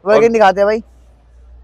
Working दिखाते हैं भाई।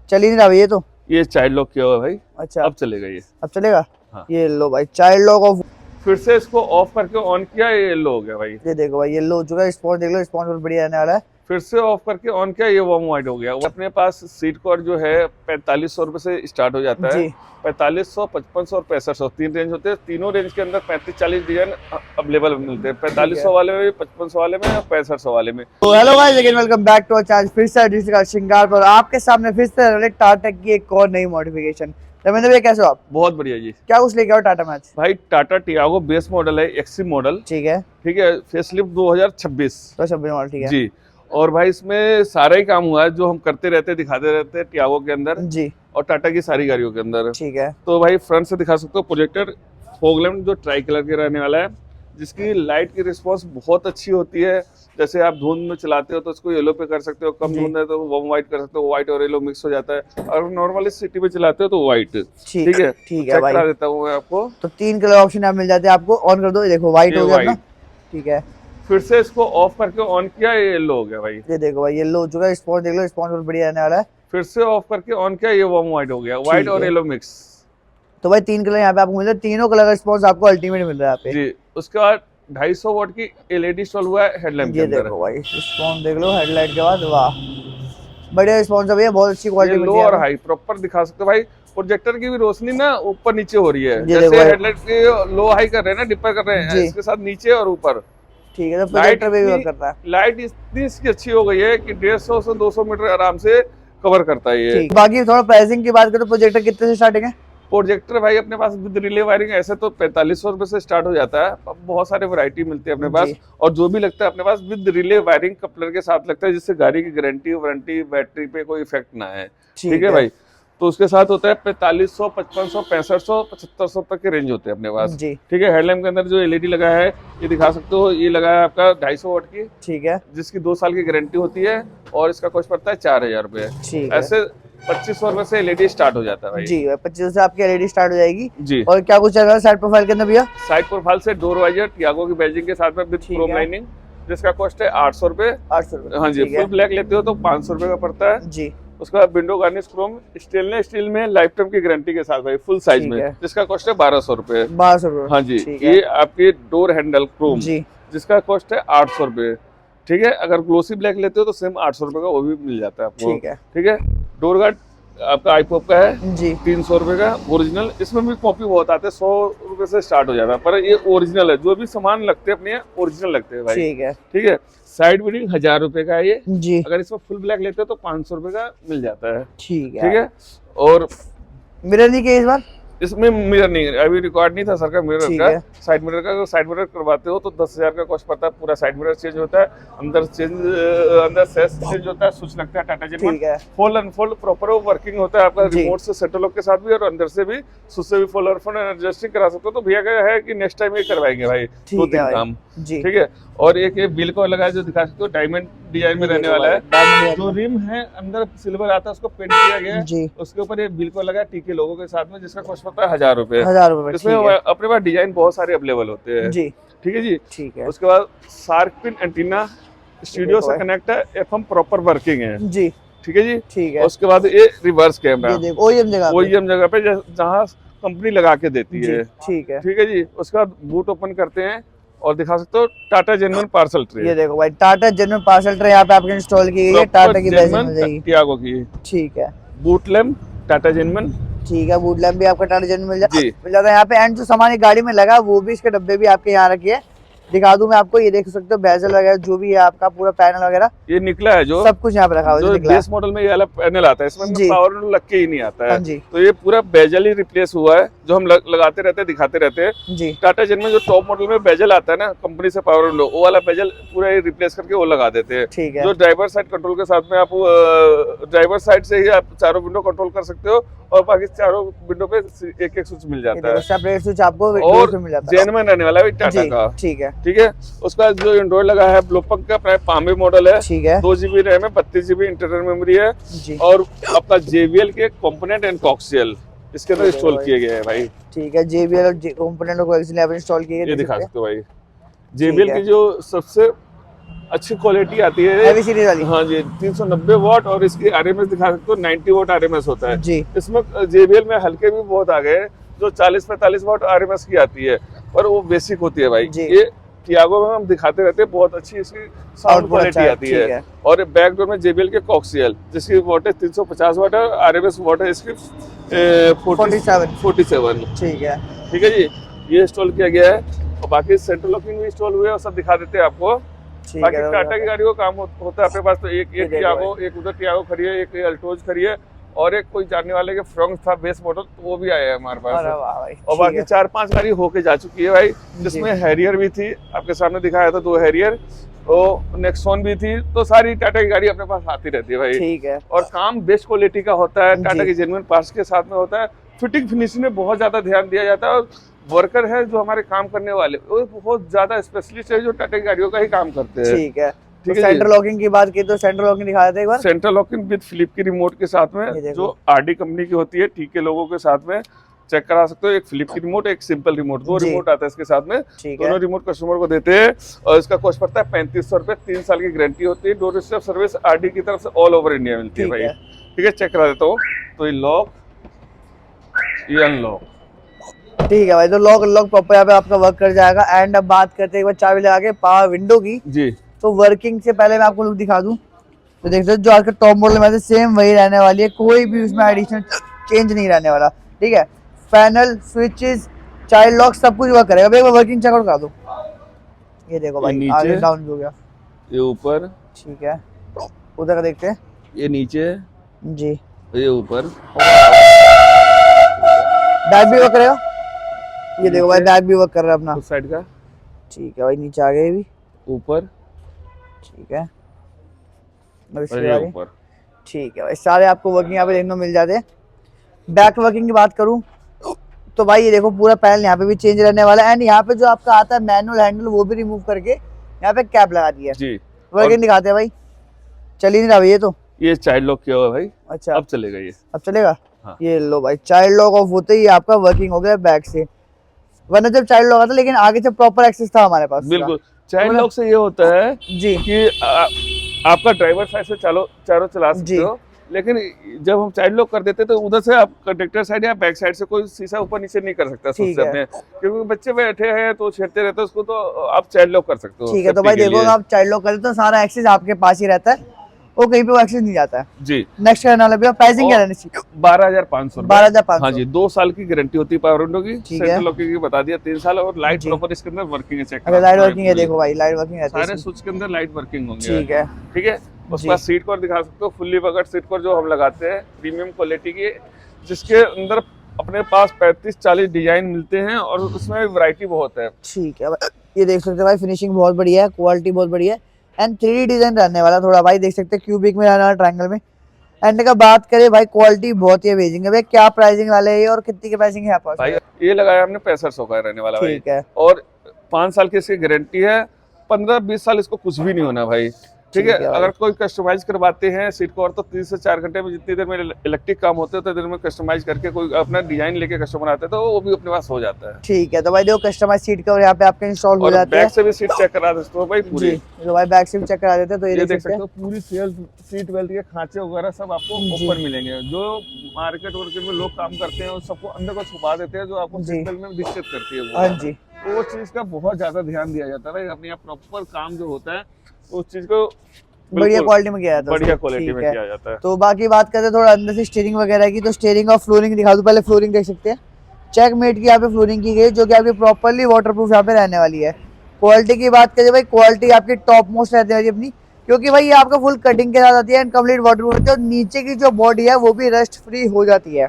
चल ही नहीं रहा भाई ये तो। ये चाइल्ड लॉक किया हुआ है भाई। अच्छा अब चलेगा ये। अब चलेगा। हाँ। ये लो भाई चाइल्ड लॉक ऑफ। फिर से इसको ऑफ करके ऑन किया, ये येलो हो गया भाई। ये देखो भाई येलो हो चुका है। स्पॉन्ज देख लो, स्पॉन्ज बहुत बढ़िया रहने वाला है। फिर से ऑफ करके ऑन किया, ये वार्म वाइट हो गया। अपने पास सीट कॉर्ड जो है 4500 रुपए से स्टार्ट हो जाता है। 4500, 5500 और 6500 तीन रेंज होते हैं। तीनों रेंज के अंदर 35-40 डिजाइन अवेलेबल मिलते हैं। 4500 वाले में, 5500 वाले में और 6500 वाले में। तो hello guys, again welcome back to our channel. फिर से डिस्ट्रिक्ट श्रृंगार पर आपके सामने फिर से टाटा की एक और नई मॉडिफिकेशन। रविंद्र भाई कैसे हो आप? बहुत बढ़िया जी। क्या कुछ लेके आओ टाटा में आज? भाई टाटा टियागो बेस मॉडल है, एक्सी मॉडल। ठीक है। ठीक है, फेसलिफ्ट 2026। तो 26 मॉडल ठीक है जी। और भाई इसमें सारा ही काम हुआ है जो हम करते रहते हैं, दिखाते रहते हैं टियागो के अंदर जी, और टाटा की सारी गाड़ियों के अंदर। ठीक है। तो भाई फ्रंट से दिखा सकते हो प्रोजेक्टर फॉग लैम्प जो ट्राई कलर के रहने वाला है, जिसकी लाइट की रिस्पांस बहुत अच्छी होती है। जैसे आप धुंध में चलाते हो तो इसको येलो पे कर सकते हो, कम धुंध है तो वार्म व्हाइट कर सकते हो, व्हाइट और येलो मिक्स हो जाता है। और नॉर्मली सिटी में चलाते हो तो व्हाइट। ठीक है, ठीक है भाई। करा देता हूँ मैं आपको। तो 3 कलर ऑप्शन आप मिल जाते हैं आपको। ऑन कर दो, ये देखो व्हाइट हो गया अपना। ठीक है। फिर से इसको ऑफ करके ऑन किया, ये येलो हो गया भाई। ये देखो भाई येलो हो चुका है। स्पॉन्ज देख लो, स्पॉन्ज बहुत बढ़िया रहने वाला है। फिर से ऑफ करके ऑन किया, ये वार्म व्हाइट हो गया, व्हाइट और येलो मिक्स। तो भाई 3 कलर यहाँ पे आपको मिल रहे हैं। तीनों कलर का रिस्पांस आपको अल्टीमेट मिल रहा है यहाँ पे जी। उसके बाद 250 वाट की एलईडी इंस्टॉल हुआ है हेडलैम्प के ये अंदर। देखो भाई रिस्पांस देख लो हेडलाइट के बाद। वाह बढ़िया रिस्पांस है भैया, बहुत अच्छी क्वालिटी लो और हाई प्रॉपर दिखा सकते हो भाई। प्रोजेक्टर की भी रोशनी ना ऊपर नीचे हो रही है, जैसे हेडलाइट की लो हाई कर रहे हैं ना, डिपर कर रहे हैं, इसके साथ नीचे और ऊपर। ठीक है। तो प्रोजेक्टर पे भी वर्क करता है। लाइट इतनी इसकी अच्छी हो गई है कि 150 से 200 मीटर आराम से कवर करता है ये। बाकी थोड़ा प्राइसिंग की बात करें तो प्रोजेक्टर कितने से स्टार्टिंग है? प्रोजेक्टर भाई अपने पास विद रिले वायरिंग ऐसे तो 4500 रुपए से स्टार्ट हो जाता है। अब बहुत सारे वैरायटी मिलती है अपने पास, और जो भी लगता है अपने पास विद रिले वायरिंग कपलर के साथ लगता है, जिससे गाड़ी की गारंटी वारंटी बैटरी पे कोई इफेक्ट ना है। ठीक है भाई। तो उसके साथ होता है 4500, 5500, 6500, 7500 तक के रेंज होते हैं अपने पास। ठीक है। हेडलैम्प के अंदर जो एलईडी लगा है ये दिखा सकते हो, ये लगा है आपका 250 वाट की। ठीक है। जिसकी 2 साल की गारंटी होती है और इसका कॉस्ट पड़ता है 4000 रुपए। ऐसे 2500 रुपए से एलईडी स्टार्ट हो जाता है भाई। जी 2500 से आपकी एलईडी स्टार्ट हो जाएगी जी। और क्या कुछ चल रहा है साइड प्रोफाइल के अंदर भैया? साइड प्रोफाइल से डोर वाइजर टियागो की बैजिंग के साथ में विद क्रोम लाइनिंग, जिसका कॉस्ट है 800 रुपए। 800 रुपए हाँ जी। फुल ब्लैक लेते हो तो 500 रुपए का पड़ता है जी। उसका window garnish Chrome stainless steel में लाइफ टाइम की गारंटी के साथ भाई, फुल साइज में, जिसका कॉस्ट है 1200 रुपए। 1200 रुपए हाँ जी। ये आपकी डोर हैंडल क्रोम जी, जिसका कॉस्ट है 800 रुपए। ठीक है। अगर ग्लोसी ब्लैक लेते हो तो सेम 800 रुपए का वो भी मिल जाता है आपको। ठीक है। डोर गार्ड आपका आईपॉप का है जी, 300 रुपए का ओरिजिनल। इसमें भी कॉपी बहुत आते हैं, 100 रुपए से स्टार्ट हो जाता है, पर ये ओरिजिनल है। जो भी सामान लगते हैं अपने ओरिजिनल लगते हैं भाई। ठीक है। ठीक है। साइड बीडिंग 1000 रुपए का है ये जी। अगर इसमें फुल ब्लैक लेते हो तो 500 रुपए का मिल जाता है। ठीक है। ठीक है। और मिरर नहीं किया इस बार? इसमें मिरर नहीं, अभी रिकॉर्ड नहीं था सर का मिरर का। साइड मिरर का, अगर साइड मिरर करवाते हो तो 10,000 का कॉस्ट पड़ता है। पूरा साइड मिरर चेंज होता है, अंदर सेस चेंज होता है, स्विच लगता है Tata genuine. Fold unfold proper working होता है आपका, रिमोट से सेंटर लॉक के साथ भी और अंदर से भी स्विच से भी फोल्ड और फोल्ड एडजस्टिंग करा सकते हो। तो भैया का है कि नेक्स्ट टाइम ये करवाएंगे भाई 2-3 काम। ठीक है। और एक ये व्हील कवर लगा है जो दिखा सकते हो, डायमंड डिजाइन में रहने वाला है। जो रिम है अंदर सिल्वर आता है, उसको पेंट किया गया है। उसके ऊपर ये व्हील कवर लगा है टीके लोगों के साथ में, जिसका कॉस्ट पड़ता है 1000 रुपए। 1000 रुपए। इसमें अपने पास डिजाइन बहुत सारे अवेलेबल होते हैं जी। ठीक है जी। ठीक है। उसके बाद शार्क पिन एंटीना स्टूडियो से कनेक्ट है, एफएम प्रॉपर वर्किंग है जी। ठीक है जी। ठीक है। उसके बाद ये रिवर्स कैमरा ओईएम जगह पे जहाँ कंपनी लगा के देती है। ठीक है। ठीक है जी। उसके बाद बूट ओपन करते हैं और दिखा सकते हो टाटा जेन्युइन पार्सल ट्रे। ये देखो भाई टाटा जेन्युइन पार्सल ट्रे यहाँ पे आपके इंस्टॉल की गई है, टाटा की बैजिंग टियागो की। ठीक है। Boot lamp Tata genuine. ठीक है। बूट लैम्प भी आपका टाटा जेन्युइन मिल जाता है यहाँ पे। एंड जो सामान गाड़ी में लगा वो भी, इसके डब्बे भी आपके यहाँ रखे हैं, दिखा दूं मैं आपको। ये देख सकते हो बेजल वगैरह जो भी है आपका, पूरा पैनल वगैरह ये निकला है, जो सब कुछ यहाँ पे रखा हुआ है। बेस मॉडल में ये वाला पैनल आता है, इसमें पावर लग के ही नहीं आता है। तो ये पूरा बेजल ही रिप्लेस हुआ है, जो हम लगाते रहते हैं, दिखाते रहते हैं। टाटा जेन में जो टॉप मॉडल में बेजल आता है ना कंपनी से, पावर विंडो, वो वाला बेजल पूरा रिप्लेस करके वो लगा देते हैं। जो ड्राइवर साइड कंट्रोल के साथ में आप ड्राइवर साइड से ही आप चारों विंडो कंट्रोल कर सकते हो, और बाकी चारों विंडो पे एक स्विच मिल जाता है, सेपरेट स्विच आपको मिल जाता है। जेन्युइन रहने वाला है टाटा का। ठीक है। ठीक है। उसका जो एंड्रॉइड लगा है ब्लोपक का, पामे मॉडल है। ठीक है। 2 GB रैम है, 32 GB इंटरनल मेमोरी है, और आपका JBL के कंपोनेंट एंड कोक्सियल इसके अंदर इंस्टॉल किए गए हैं भाई। ठीक है। JBL और कंपोनेंट और कोक्सियल आप इंस्टॉल किए, ये दिखा सकते हो भाई। JBL की जो सबसे अच्छी क्वालिटी आती है। हैवी सीरीज वाली। हाँ जी, 390 वॉट और इसकी आरएमएस दिखा सकते हो 90 वॉट आरएमएस होता है जी। इसमें। JBL में हल्के भी बहुत आ गए जो 40-45 वॉट आरएमएस की आती है, पर वो बेसिक होती है भाई। ये टियागो में हम दिखाते रहते हैं, बहुत अच्छी इसकी साउंड क्वालिटी आती है। और बैक डोर में JBL के कॉक्सियल जिसकी वॉटेज 350 वॉट है, आरएमएस वॉट है इसकी 47। ठीक है जी, ये इंस्टॉल किया गया है। और बाकी सेंट्रल लॉकिंग भी इंस्टॉल हुए और सब दिखा देते हैं आपको। बाकी टाटा की गाड़ी को काम होता है अपने पास, तो एक टियागो, एक उधर टियागो खड़ी है, एक अल्टोज खड़ी है, और एक कोई जानने वाले के फ्रॉन्क था बेस मॉडल, तो वो भी आया है हमारे पास। और बाकी 4-5 गाड़ी होके जा चुकी है भाई, जिसमें हैरियर भी थी, आपके सामने दिखाया था 2 हैरियर, तो नेक्सॉन भी थी। तो सारी टाटा की गाड़ी अपने पास आती रहती है भाई। ठीक है। और काम बेस्ट क्वालिटी का होता है, टाटा की जेन्युइन पार्ट्स के साथ में होता है। फिटिंग फिनिशिंग में बहुत ज्यादा ध्यान दिया जाता है, और वर्कर है जो हमारे काम करने वाले वो बहुत ज्यादा स्पेशलिस्ट है जो टाटा की गाड़ियों का ही काम करते हैं। ठीक है। तो सेंट्रल लॉकिंग की बात की तो सेंट्रल लॉकिंग दिखा देते हैं एक बार। सेंट्रल लॉकिंग विद फ्लिप की रिमोट के साथ में, जो आरडी कंपनी की होती है, ठीक है, लोगों के साथ में चेक करा सकते हो। एक फ्लिप की रिमोट, एक सिंपल रिमोट, 2 रिमोट आता है इसके साथ में। दोनों रिमोट कस्टमर को देते हैं और इसका कॉस्ट पड़ता है 3500 रुपए। 3 साल की गारंटी होती है। डोर स्टेप सर्विस आरडी की तरफ से ऑल ओवर इंडिया मिलती है भाई। ठीक है, चेक करा देता हूँ। तो ये लॉक, ये अनलॉक। ठीक है भाई, तो लॉक अनलॉक प्रॉपर यहाँ पे आपका वर्क कर जाएगा। एंड अब बात करते हैं एक बार चाबी लगा के पावर विंडो की जी। तो वर्किंग से पहले मैं आपको लुक दिखा दूं तो देख सकते हो जो आज का टॉप मॉडल में सेम वही रहने वाली है, कोई भी उसमें एडिशनल चेंज नहीं रहने वाला। ठीक है, पैनल, स्विचेस, चाइल्ड लॉक सब कुछ वर्क करेगा। एक बार वर्किंग चेकआउट करा दो। ये देखो भाई, आगे डाउन भी हो गया, ये ऊपर। ठीक है, उधर का देखते हैं। ये नीचे जी, ये ऊपर। बैक भी वर्क करेगा। ये देखो भाई, बैक भी वर्क कर रहा है अपना उस साइड का। ठीक है भाई, नीचे आ गए भी, ऊपर, ठीक है, ऊपर। ठीक है भाई, सारे आपको वर्किंग यहाँ पे देखने को मिल जाते हैं। बैक वर्किंग की बात करूं तो भाई ये देखो पूरा पैनल यहाँ पे भी चेंज रहने वाला है। एंड यहाँ पे जो आपका आता है मैनुअल हैंडल वो भी रिमूव करके यहाँ पे कैप लगा दिया जी। वर्किंग दिखाते हैं भाई। चल ही नहीं रहा भाई, ये चाइल्ड लॉक किया हुआ है भाई। अच्छा, अब चलेगा ये, अब चलेगा। हाँ। ये लो भाई, चाइल्ड लॉक ऑफ होते ही आपका वर्किंग हो गया बैक से, वरना जब चाइल्ड लॉक आता लेकिन आगे से प्रॉपर एक्सेस था हमारे पास। बिल्कुल, चाइल्ड लॉक से ये होता है जी कि आपका ड्राइवर साइड से चारों चला सकते हो, लेकिन जब हम चाइल्ड लॉक कर देते तो उधर से आप कंडक्टर साइड या बैक साइड से कोई शीशा ऊपर नीचे नहीं कर सकता खुद से अपने, क्योंकि बच्चे बैठे हैं तो छेड़ते रहते हैं उसको, तो आप चाइल्ड लॉक कर सकते हो। ठीक है, तो भाई देखो आप चाइल्ड लॉक करते तो सारा एक्सेस आपके पास ही रहता है, वो कहीं पे वो एक्सेस नहीं जाता है जी। नेक्स्ट करने वाला भैया प्राइसिंग क्या रहनी चाहिए? 12,500। 12,500। हाँ जी, 2 साल की गारंटी होती है पावर विंडो की। सेंट्रल लॉकिंग की बता दिया 3 साल, और लाइट प्रॉपर इसके अंदर वर्किंग है। चेक अगर लाइट वर्किंग है, देखो भाई लाइट वर्किंग है, सारे स्विच के अंदर लाइट वर्किंग होंगे। ठीक है, ठीक है। उसके बाद सीट कवर दिखा सकते हो, फुल्ली बगट सीट कवर जो हम लगाते हैं, प्रीमियम क्वालिटी की, जिसके अंदर अपने पास 35-40 डिजाइन मिलते हैं और उसमें वैरायटी बहुत है। ठीक है, ये देख सकते हो भाई, फिनिशिंग बहुत बढ़िया है, क्वालिटी बहुत बढ़िया है, एंड 3D डिजाइन रहने वाला थोड़ा भाई, देख सकते हैं क्यूबिक में रहने वाला, ट्रायंगल में। एंड का बात करें भाई, क्वालिटी बहुत ही अमेजिंग है भाई। क्या प्राइसिंग वाले है और कितनी की प्राइसिंग है आपके पास? भाई ये लगाया हमने 6500 का रहने वाला भाई। ठीक है, और 5 साल की इसकी गारंटी है, 15-20 साल इसको कुछ भी नहीं होना भाई। ठीक है, अगर कोई कस्टमाइज करवाते हैं सीट कवर तो 3 से 4 घंटे में, जितनी देर में इलेक्ट्रिक काम होते हैं उतनी देर में कस्टमाइज करके कोई अपना डिजाइन लेके कस्टमर आते हैं तो वो भी अपने पास हो जाता है। ठीक है, तो भाई देखो कस्टमाइज सीट कवर यहाँ पे आपके इंस्टॉल हो जाते हैं। बैक से भी सीट चेक करा देते हो भाई पूरी, तो भाई बैक से भी चेक करा देते हैं। तो ये देख सकते हो पूरी सीट बेल्ट के खांचे वगैरह सब आपको ऊपर मिलेंगे। जो मार्केट वर्केट में लोग काम करते हैं सबको अंदर को छुपा देते हैं, जो आपको सीट बेल्ट में दिक्कत करती है। हाँ जी, वो चीज का बहुत ज्यादा ध्यान दिया जाता है भाई। अपने यहाँ प्रॉपर काम जो होता है उस चीज को बढ़िया क्वालिटी में किया जाता है, बढ़िया क्वालिटी में किया जाता है। तो बाकी बात करते हैं थोड़ा अंदर से स्टीयरिंग वगैरह की, तो स्टीयरिंग और फ्लोरिंग दिखा दूं। पहले फ्लोरिंग देख सकते हैं, चेकमेट की यहाँ पे फ्लोरिंग की गई, जो कि आपकी प्रॉपर्ली वाटरप्रूफ यहाँ पे रहने वाली है। क्वालिटी की बात करें भाई, क्वालिटी आपकी टॉप मोस्ट रहने वाली अपनी, क्योंकि भाई ये आपका फुल कटिंग के साथ आती है एंड कम्प्लीट वाटरप्रूफ होती है, और नीचे की जो बॉडी है वो भी रस्ट फ्री हो जाती है।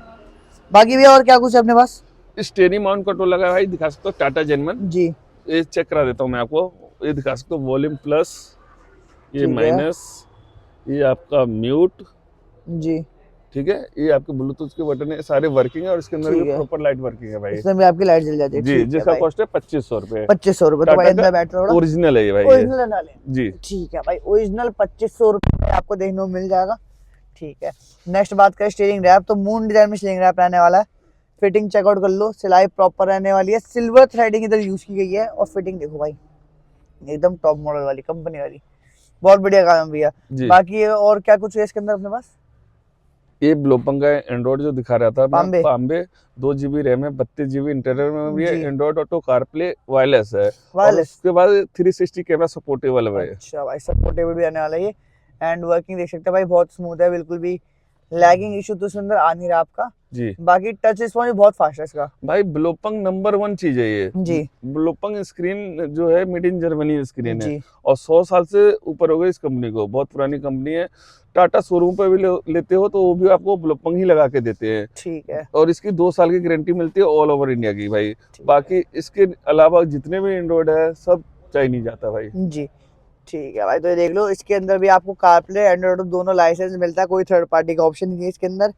बाकी भी और क्या कुछ है अपने पास? स्टीयरिंग माउंट कंट्रोल लगा है भाई, दिखा सकते हो टाटा जेनमन जी। ये चेक करा देता हूँ मैं आपको, ये दिखा सकते हो वॉल्यूम प्लस, ये माइनस, ये आपका म्यूट जी। ठीक है, ये आपके ब्लूटूथ के बटन है, सारे वर्किंग है, और इसके अंदर भी प्रॉपर लाइट वर्किंग है भाई। इसमें भी आपकी लाइट जल जाती है जी, जिसका कॉस्ट है 2500 रुपए। 2500 रुपए, तो भाई अंदर बैठ रहा है, ओरिजिनल है ये भाई, ओरिजिनल जी। ठीक है भाई, ओरिजिनल 2500 रुपए आपको देखने को मिल जाएगा। ठीक है, नेक्स्ट बात करें स्टीयरिंग रैप, तो मून डिजाइन में स्टीयरिंग रैप रहने वाला है। फिटिंग चेकआउट कर लो, सिलाई प्रॉपर रहने वाली है, सिल्वर थ्रेडिंग इधर यूज की गई है, और फिटिंग देखो भाई एकदम टॉप मॉडल वाली, कंपनी वाली। बहुत बढ़िया काम है भैया। जी। बाकी और क्या कुछ है इसके अंदर अपने पास? ये ब्लोपंग का एंड्रॉइड जो दिखा रहा था मैं, पाम्बे। पाम्बे 2 GB रैम है, 32 GB इंटरनल में भी है, जी। एंड्रॉइड ऑटो कारप्ले वायरलेस है, और वायरलेस। उसके बाद 360 कैमरा सपोर्टेबल है भाई। अच्छा भाई, सपोर्टेबल भी आने वाला है ये। एंड वर्किंग देख सकते हैं भाई, बहुत स्मूथ है, बिल्कुल भी लैगिंग इशू तो इसके अंदर आ नहीं रहा आपका। जी बाकी टच रिस्पॉन्स भी बहुत फास्ट है इसका। भाई, ब्लोपंग नंबर 1 चीज है ये। जी। ब्लोपंग स्क्रीन जो है मेड इन जर्मनी स्क्रीन है, जी। और 100 साल से ऊपर हो गई इस कंपनी को, बहुत पुरानी कंपनी है। टाटा शोरूम पर भी लेते हो तो वो भी आपको ब्लोपंग ही लगा के देते हैं, ठीक है। और इसकी 2 साल की गारंटी मिलती है ऑल ओवर इंडिया की भाई। ठीक बाकी इसके अलावा जितने भी एंड्रॉइड है सब चाइनीज आता भाई। जी ठीक है भाई, तो ये देख लो, इसके अंदर भी आपको कारप्ले एंड्रॉइड दोनों लाइसेंस मिलता है, कोई थर्ड पार्टी का ऑप्शन नहीं है इसके अंदर।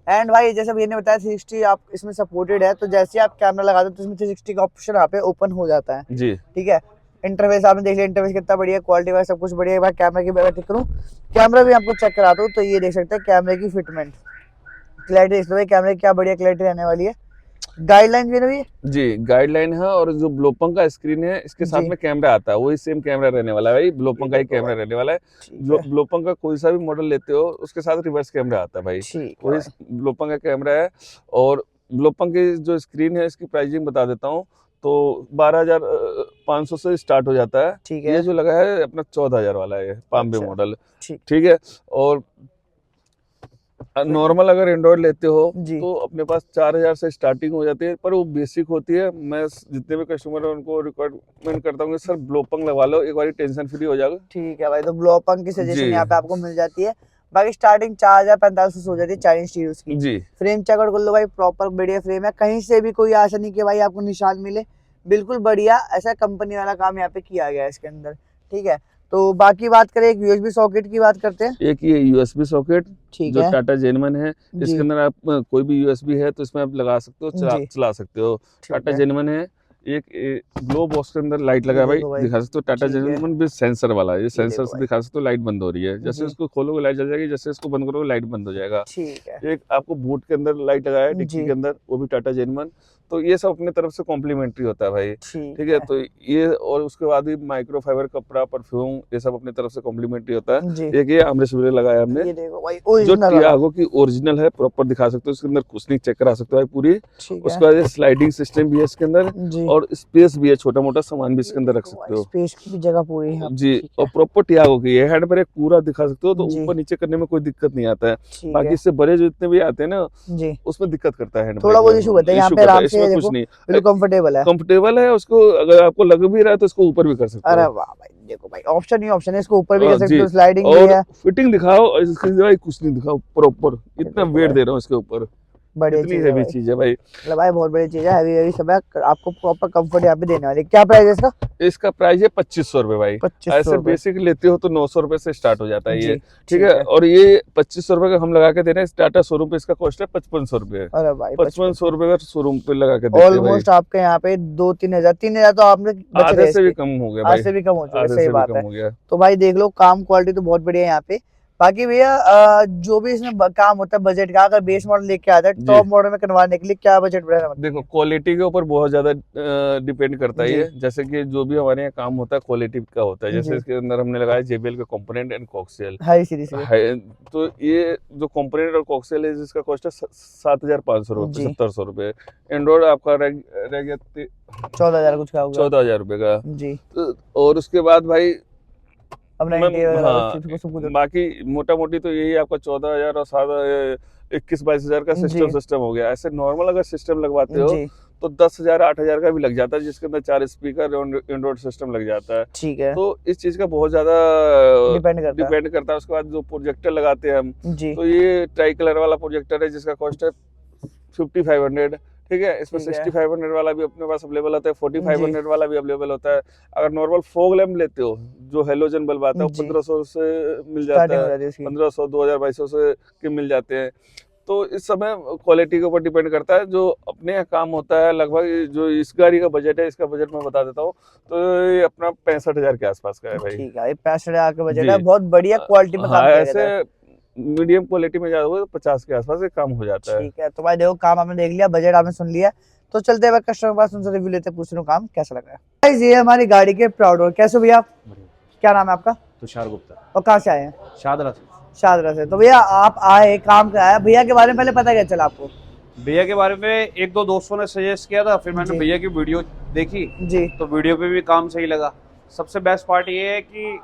एंड भाई जैसे भैया ने बताया 360 आप इसमें सपोर्टेड है, तो जैसे आप कैमरा लगाते हो तो इसमें 360 का ऑप्शन यहाँ पे ओपन हो जाता है। जी। ठीक है। इंटरफेस आपने देख लिया, इंटरफेस कितना बढ़िया, क्वालिटी वाइज सब कुछ बढ़िया है। भाई कैमरा की बात करूँ, कैमरा भी आपको चेक कराता हूँ, तो ये देख सकते हैं कैमरे की फिटमेंट, क्लैरिटी देख लो भाई कैमरे की क्या बढ़िया क्लैरिटी रहने वाली है। गाइडलाइन भी है ना भैया? जी गाइडलाइन है, और जो ब्लोपंग का स्क्रीन है इसके साथ जी। में कैमरा आता है, वही सेम कैमरा रहने वाला है भाई, ब्लोपंग का ही ठीक है कैमरा रहने वाला है। ठीक है। ब्लोपंग का कोई सा भी मॉडल लेते हो उसके साथ रिवर्स कैमरा आता है भाई, ठीक है वही भाई। ब्लोपंग का कैमरा है। और ब्लोपंग की जो स्क्रीन है इसकी प्राइसिंग बता देता हूँ, तो 12,500 से स्टार्ट हो जाता है। ठीक है। ये जो लगा है अपना 14,000 वाला है, पाम्बे अच्छा, मॉडल। ठीक। ठीक है। और नॉर्मल अगर एंड्रॉइड लेते हो जी। तो अपने पास 4,000 से स्टार्टिंग हो जाती है, पर वो बेसिक होती है। मैं जितने भी कस्टमर है उनको रिकमेंड करता हूँ कि सर ब्लोपंग लगवा लो, एक बार टेंशन फ्री हो जाएगा। ठीक है भाई, तो ब्लोपंग की सजेशन जी। यहाँ पे आपको मिल जाती है। बाकी स्टार्टिंग 4,045 से हो जाती है चाइनीज स्टीरियोस की। जी। फ्रेम चेक आउट कर लो भाई, प्रॉपर बढ़िया फ्रेम है, कहीं से भी कोई आशा नहीं कि भाई आपको निशान मिले, बिल्कुल बढ़िया ऐसा कंपनी वाला काम यहाँ पे किया गया है इसके अंदर। ठीक है। तो बाकी बात करें एक यूएसबी सॉकेट की बात करते हैं। एक ये यूएसबी सॉकेट ठीक जो है। टाटा जेनवन है, जी। इसके अंदर आप कोई भी यूएसबी है तो इसमें आप लगा सकते हो, जी। चला सकते हो। ठीक टाटा है। जेनवन है। एक ग्लो बॉक्स के अंदर लाइट लगा है ये भाई, देखो भाई। दिखा सकते हो, टाटा ठीक है। जेनवन विद सेंसर वाला है, ये सेंसर देखो से भाई। दिखा सकते हो, लाइट बंद हो रही है, जैसे जी। इसको खोलोगे लाइट जल जाएगी, जैसे इसको बंद करोगे लाइट बंद हो जाएगा। ठीक है। एक आपको बूट के अंदर लाइट लगाया है, जी। डिक्की के अंदर, वो भी टाटा जेनवन। तो ये सब अपने तरफ से कॉम्प्लीमेंट्री होता है भाई। ठीक ठीक है। तो ये, और उसके बाद भी माइक्रोफाइबर कपड़ा, परफ्यूम, ये सब अपने तरफ से कॉम्प्लीमेंट्री होता है। जी। एक ये आमरेस व्हील लगाया हमने, ये देखो भाई जो ओरिजिनल वाला। टियागो की ओरिजिनल है, प्रॉपर दिखा सकते हो, उसके अंदर कुशनिंग चेक करा सकते हो भाई पूरी। ठीक है। उसके बाद ये स्लाइडिंग सिस्टम भी है इसके अंदर, जी। और स्पेस भी है, छोटा मोटा सामान भी इसके अंदर रख सकते हो। स्पेस की भी जगह पूरी है। जी। ठीक और है। प्रॉपर टियागो की है, हैंड ब्रेक पूरा दिखा सकते हो, तो जी। ऊपर नीचे करने में कोई दिक्कत नहीं आता है। ठीक बाकी है। इससे बड़े जो इतने भी आते हैं ना, जी। उसमें दिक्कत करता है हैंड थोड़ा बहुत इशू होता है, यहाँ पे आराम से इसमें देखो कुछ नहीं, बिल्कुल कंफर्टेबल है। कंफर्टेबल है। उसको अगर आपको लग भी रहा है तो इसको ऊपर भी कर सकते अरे हो। वाह भाई, देखो भाई ऑप्शन ही ऑप्शन है, इसको ऊपर भी कर सकते जी। हो, स्लाइडिंग भी और है। फिटिंग दिखाओ, और इसकी भाई कुछ नहीं दिखाओ, प्रॉपर इतना देखो वेट भाई। दे रहा हूँ इसके ऊपर, बढ़िया इतनी चीज है हेवी भाई, चीज है भाई। मतलब भाई बहुत बड़ी चीज है, हैवी हैवी सब है, आपको प्रॉपर कंफर्ट यहाँ पे देने वाले। क्या प्राइस है इसका? इसका प्राइस है 2,500 रुपए भाई। 2500 ऐसे रुपए। बेसिक लेते हो तो 900 रुपए से स्टार्ट हो जाता है ये। जी, ठीक है। और ये 2,500 रुपए का हम लगा के दे रहे हैं, टाटा शोरूम पे इसका कॉस्ट है 5,500 रुपए। अरे भाई 5,500 रुपए का शोरूम पे लगा के देते हैं भाई। ऑलमोस्ट आपके यहाँ पे 2-3 हजार, 3 हजार तो आपने बच आधे रहे से भी इसके। कम हो गया आज भाई, से भी कम हो चुका है, आधे सही से भी बात कम है। हो गया। तो भाई देख लो, काम क्वालिटी तो बहुत बढ़िया है यहाँ पे। बाकी भैया जो भी इसमें काम होता है बजट का, अगर बेस मॉडल लेके आता है जी। टॉप मॉडल में करवाने के लिए क्या बजट रहेगा? देखो क्वालिटी के ऊपर बहुत ज्यादा डिपेंड करता है जी। ये। जैसे कि जो भी हमारे यहाँ काम होता है क्वालिटी का होता है, जैसे जी। इसके अंदर हमने लगाया JBL का component and coxal high series है। है। तो ये जो कंपोनेंट और कॉक्सियल है, जिसका कॉस्ट है 7,500 रुपए, जी। 7,700 रुपए। एंड्रॉइड आपका रह गया 14 हजार कुछ का होगा। 14,000 रुपए का। जी। और उसके बाद भाई अपना मैं- इंटीरियर हाँ, वगैरह सब कुछ। बाकी मोटा मोटी तो यही आपका 14,000 और 21-22 हजार का जी। सिस्टम हो गया। ऐसे नॉर्मल अगर सिस्टम लगवाते हो जी। तो 10,000 8,000 का भी लग जाता है, जिसके अंदर 4 स्पीकर एंड्रॉइड सिस्टम लग जाता है। ठीक है। तो इस चीज का बहुत ज्यादा डिपेंड करता है। डिपेंड करता है। उसके बाद जो प्रोजेक्टर लगाते हैं हम, जी। तो ये ट्राई कलर वाला प्रोजेक्टर है, जिसका कॉस्ट है 5500। ठीक है। इसमें ठीक है। 6500 वाला भी अपने पास अवेलेबल होता है, जी। 4500 वाला भी अवेलेबल होता है। अगर नॉर्मल फॉग लैम्प लेते हो, जो हेलोजन बल्ब आता है, वो जी। 1500 से मिल स्टार्टिंग जाता हो है, जाती है उसकी। 1500 2200 से के मिल जाते हैं। तो इस समय क्वालिटी के ऊपर डिपेंड करता है। जो अपने यहाँ काम होता है, लगभग जो इस गाड़ी का बजट है, इसका बजट मैं बता देता हूँ, तो ये अपना 65,000 के आसपास का है भाई। ठीक है, 65,000 का बजट जी। है, बहुत बढ़िया क्वालिटी में काम हाँ, किया जाता है। ऐसे मीडियम क्वालिटी में ज्यादा हो तो 50 के आसपास ये काम हो जाता है। ठीक है। तो भाई देखो, काम आपने देख लिया, बजट आपने सुन लिया, तो चलते हैं कस्टमर के पास, उनसे रिव्यू लेते हैं, पूछ रहे हो काम कैसा लगा है। गाइस ये हमारी गाड़ी के प्राउड और कैसे भैया आप? क्या नाम है आपका? तुषार गुप्ता, और कहाँ से आए हैं? शादरा से। शादरा से। तो भैया आप आए, काम कराया, भैया के बारे में पहले पता क्या चला आपको? भैया के बारे में एक दो दोस्तों ने सजेस्ट किया था, फिर मैंने जी। भैया की वीडियो देखी जी तो वीडियो पे भी काम सही लगा। सबसे बेस्ट पार्ट ये है कि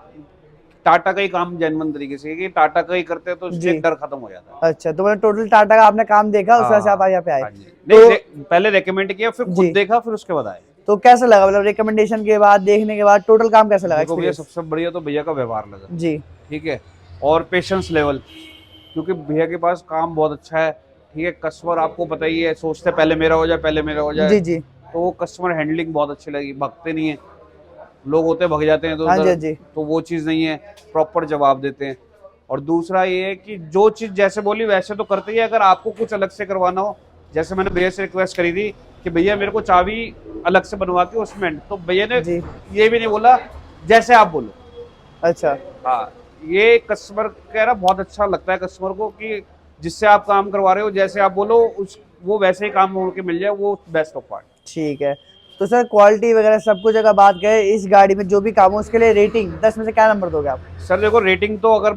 टाटा का ही काम जेन्युइन तरीके से, कि टाटा का ही करते हैं तो जी। उससे डर खत्म हो जाता है। अच्छा, तो मतलब टोटल टाटा का आपने काम देखा, उस वजह से आप यहाँ पे आए। हाँ जी। तो नहीं, पहले रेकमेंड किया, फिर जी। खुद देखा, फिर उसके बाद आए। तो कैसा लगा, मतलब रिकमेंडेशन के बाद, देखने के बाद टोटल काम कैसा लगा? देखो भैया, experience? सबसे बढ़िया तो भैया का व्यवहार लगा, जी ठीक है, और पेशेंस लेवल, क्योंकि भैया के पास काम बहुत अच्छा है, ठीक है। कस्टमर आपको पता ही है, सोचते पहले मेरा हो जाए, पहले मेरा हो जाए। जी जी। तो वो कस्टमर हैंडलिंग बहुत अच्छी लगी, भगते नहीं है, लोग होते भग जाते हैं तो हाँ जी, उधर, हाँ जी। तो वो चीज़ नहीं है, प्रॉपर जवाब देते हैं। और दूसरा ये है कि जो चीज़ जैसे बोली वैसे तो करते ही है। अगर आपको कुछ अलग से करवाना हो, जैसे मैंने भैया से रिक्वेस्ट करी थी कि भैया मेरे को चाबी अलग से बनवा के उसमें, तो भैया ने जी। ये भी नहीं बोला जैसे आप बोलो। अच्छा, हाँ, ये कस्टमर कह रहा बहुत अच्छा लगता है कस्टमर को कि जिससे आप काम करवा रहे हो जैसे आप बोलो उस वो वैसे ही काम होके मिल जाए, वो बेस्ट ऑफ पार्ट। ठीक है। तो सर क्वालिटी वगैरह सब कुछ अगर बात करें, इस गाड़ी में जो भी काम हो उसके लिए रेटिंग 10 में से क्या नंबर दोगे आप? सर देखो, रेटिंग तो अगर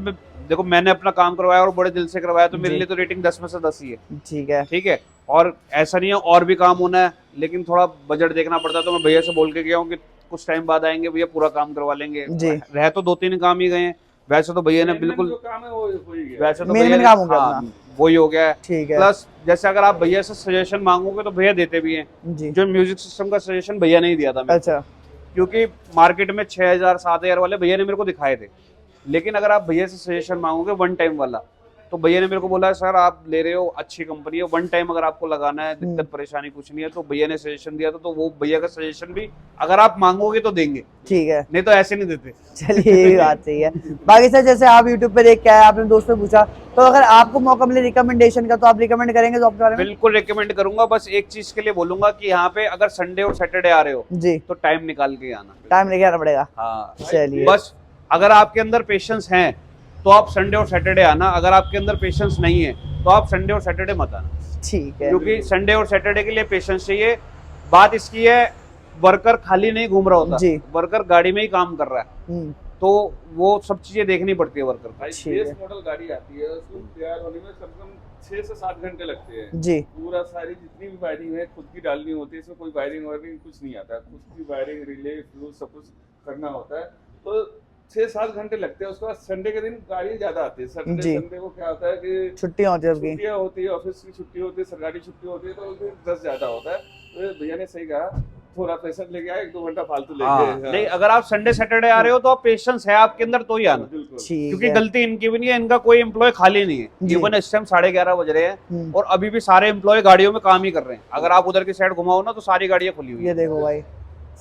देखो मैंने अपना काम करवाया और बड़े दिल से करवाया तो मेरे जी। लिए तो रेटिंग 10 में से 10 ही है, ठीक है। ठीक है। और ऐसा नहीं है, और भी काम होना है, लेकिन थोड़ा बजट देखना पड़ता है, तो मैं भैया से बोल के गया हूँ कि कुछ टाइम बाद आएंगे भैया, पूरा काम करवा लेंगे। जी। रह तो 2-3 काम ही गए हैं, वैसे तो भैया ने बिल्कुल, जो काम है वो हो ही गया। वैसे तो Main भैया ने, काम हो गया हाँ, अपना। वही हो गया है। ठीक है। प्लस जैसे अगर आप भैया से सजेशन मांगोगे तो भैया देते भी हैं। जी। जो म्यूजिक सिस्टम का सजेशन भैया ने ही दिया था मेरे को, अच्छा, क्योंकि मार्केट में 6000-7000 वाले भैया ने मेरे को दिखाए थे, लेकिन अगर आप भैया से सजेशन मांगोगे वन टाइम वाला, तो भैया ने मेरे को बोला सर आप ले रहे हो, अच्छी कंपनी है, वन टाइम अगर आपको लगाना है, दिक्कत परेशानी कुछ नहीं है, तो भैया ने सजेशन दिया था। तो वो भैया का सजेशन भी अगर आप मांगोगे तो देंगे, ठीक है। नहीं तो ऐसे नहीं देते। चलिए, ये भी बात सही है। बाकी सर जैसे आप YouTube पे देख के आए, आपने दोस्तों से पूछा, तो अगर आपको मौका मिले रिकमेंडेशन का तो आप रिकमेंड करेंगे तो आपके बारे में? बिल्कुल रिकमेंड करूंगा। बस एक चीज के लिए बोलूंगा कि यहाँ पे अगर संडे और सैटरडे आ रहे हो जी, तो टाइम निकाल के आना। टाइम लेके आना पड़ेगा। हाँ, चलिए। बस अगर आपके अंदर पेशेंस है तो आप संडे और सैटरडे आना, अगर आपके अंदर पेशेंस नहीं है तो आप संडे और सैटरडे मत आना, ठीक है। क्योंकि संडे और सैटरडे के लिए पेशेंस चाहिए। बात इसकी है, वर्कर खाली नहीं घूम रहा होता, जी। वर्कर गाड़ी में ही काम कर रहा है, तो वो सब चीजें देखनी पड़ती है वर्कर को। भाई ठीक है। बेस मॉडल गाड़ी आती है, उसको तैयार होने में कम से कम 6 से 7 घंटे लगते हैं। जी। पूरा सारी जितनी भी वायरिंग है खुद की डालनी होती है, इसमें कोई वायरिंग वायरिंग कुछ नहीं आता, खुद की वायरिंग, रिले, फ्यूज सब कुछ करना होता है। तो 6-7 घंटे लगते हैं। उसके बाद संडे के दिन गाड़ी ज्यादा आती है। सैटरडे जी। संडे को क्या होता है कि छुट्टियां होती है आपकी? छुट्टियां होती है, ऑफिस की छुट्टी होती है, सरकारी छुट्टी होती है, तो उस दिन रश ज्यादा होता है। तो भैया ने सही कहा, थोड़ा पैसा लेके आए, 1-2 घंटा फालतू लेके। हाँ, हाँ। नहीं, अगर आप संडे सैटरडे आ रहे हो तो आप पेशेंस है आपके अंदर तो ही आना, बिल्कुल। ठीक क्योंकि है। गलती इनकी भी नहीं है, इनका कोई एम्प्लॉय खाली नहीं है। जी। इवन इस टाइम 11:30 बज रहे हैं हम्म। और अभी भी सारे एम्प्लॉय गाड़ियों में काम ही कर रहे हैं। अगर आप उधर की साइड घुमाओ ना तो सारी गाड़ियां खुली हुई ये है, देखो भाई,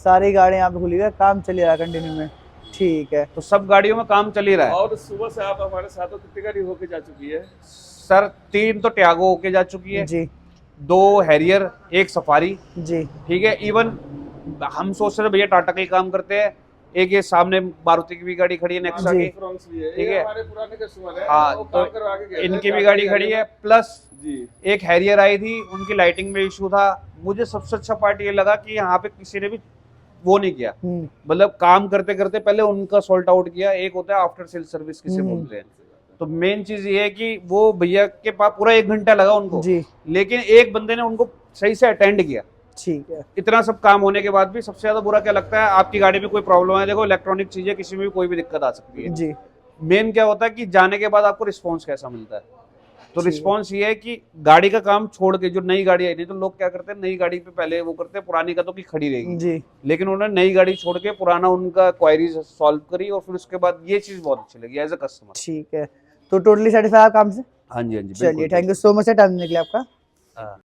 सारी गाड़ियां यहाँ पे खुली हुई है, काम चल रहा है कंटिन्यू में। ठीक है। तो सब गाड़ियों में काम चल ही रहा है। और सुबह से आप हमारे साथ हो, कितनी गाड़ी होके जा चुकी है? सर 3 तो टैगो होके जा चुकी है, जी 2 हैरियर, 1 सफारी, जी। ठीक है। इवन हम सोच रहे थे भैया टाटा का ही काम करते हैं, एक ये सामने मारुति की भी गाड़ी खड़ी है नेक्सा जी। की, फ्रॉन्स भी है, ठीक ये है। हमारे पुराने कस्टमर है, हाँ, वो तो काम करवा के गए थे। इनकी भी गाड़ी खड़ी है। प्लस जी। एक हैरियर आई थी, उनकी लाइटिंग में इशू था। मुझे सबसे अच्छा पार्ट ये लगा कि यहाँ पे किसी ने भी वो नहीं किया, मतलब काम करते करते पहले उनका सॉल्ट आउट किया। एक होता है आफ्टर सेल सर्विस किसे बोलते हैं, तो मेन चीज ये है कि वो भैया के पास पूरा 1 घंटा लगा उनको जी। लेकिन एक बंदे ने उनको सही से अटेंड किया। ठीक है। इतना सब काम होने के बाद भी सबसे ज्यादा बुरा क्या लगता है, आपकी गाड़ी में कोई प्रॉब्लम है, देखो इलेक्ट्रॉनिक चीजें किसी में भी कोई भी दिक्कत आ सकती है। जी। मेन क्या होता है कि जाने के बाद आपको रिस्पॉन्स कैसा मिलता है। तो ठीक है। रिस्पॉन्स ये है कि गाड़ी का काम छोड़ के जो नई गाड़ी आई, नहीं तो लोग क्या करते हैं नई गाड़ी पे पहले वो करते हैं, पुरानी का तो की खड़ी रहेगी, जी। लेकिन उन्होंने नई गाड़ी छोड़ के पुराना उनका क्वायरीज सॉल्व करी और फिर उसके बाद ये चीज बहुत अच्छी लगी एज अ कस्टमर। ठीक है। तो टोटली सेटिस्फाई आप काम से? हाँ जी, हाँ जी, चलिए, thank you so much time देने के लिए आपका। हाँ।